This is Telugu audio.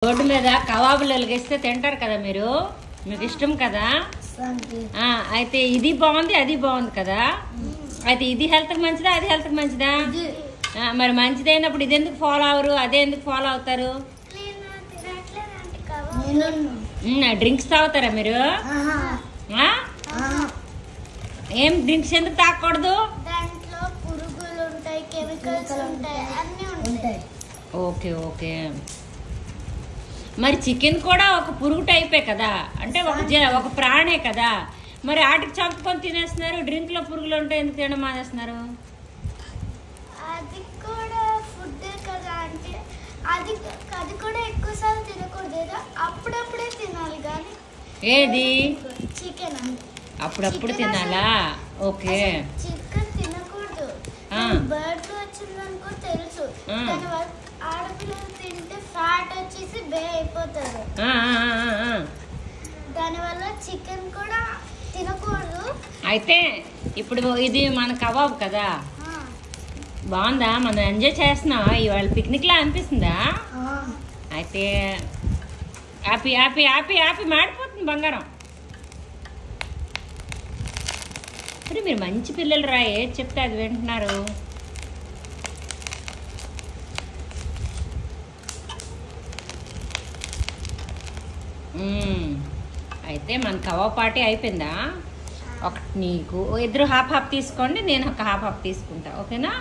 రోడ్డు మీద కబాబులు వెలిగిస్తే తింటారు కదా మీరు, మీకు ఇష్టం కదా. అయితే ఇది బాగుంది అది బాగుంది కదా. అయితే ఇది హెల్త్కి మంచిదా అది హెల్త్కి మంచిదా? మరి మంచిదైనప్పుడు ఇది ఎందుకు ఫాలో అవరు, అదే ఎందుకు ఫాలో అవుతారు? డ్రింక్స్ తాగుతారా మీరు? ఏం డ్రింక్స్ ఎందుకు తాగకూడదు? Okay okay. మరి చికెన్ కూడా ఒక పురుగు టైపే కదా, అంటే ఒక ప్రాణే కదా. మరి వాటికి చంపుకొని తినేస్తున్నారు, డ్రింక్ లో పురుగులు ఉంటాయి ఎందుకు తినడం మానేస్తున్నారు? అది కూడా ఫుడ్డే కదా, అంటే అది కూడా ఎక్కువసార్లు తినకూడదు, అప్పుడప్పుడే తినాలి. కానీ ఏది చికెన్ అప్పుడప్పుడు తినాలా? ఓకే. చికెన్ తినకూడదు, బర్డ్ ఫ్లూ వచ్చిందనుకో తెలుసు. ఆడపిల్లలు తింటే ఫ్యాట్ వచ్చేసి బే అయిపోతారు. దానివల్ల చికెన్ కూడా తినకూడదు. అయితే ఇప్పుడు ఇది మన కబాబ్ కదా, బాగుందా? మనం ఎంజాయ్ చేస్తున్నావా? ఇవాళ పిక్నిక్ లా అనిపిస్తుందా? అయితే హ్యాపీ హ్యాపీ హ్యాపీ హ్యాపీ మాడిపోతుంది బంగారం. మరి మీరు మంచి పిల్లలు రా, ఏది చెప్తే అది వింటున్నారు. అయితే మన కబాబ్ పార్టీ అయిపోయిందా? ఒకటి నీకు, ఇద్దరు హాఫ్ హాఫ్ తీసుకోండి, నేను ఒక హాఫ్ హాఫ్ తీసుకుంటా, ఓకేనా?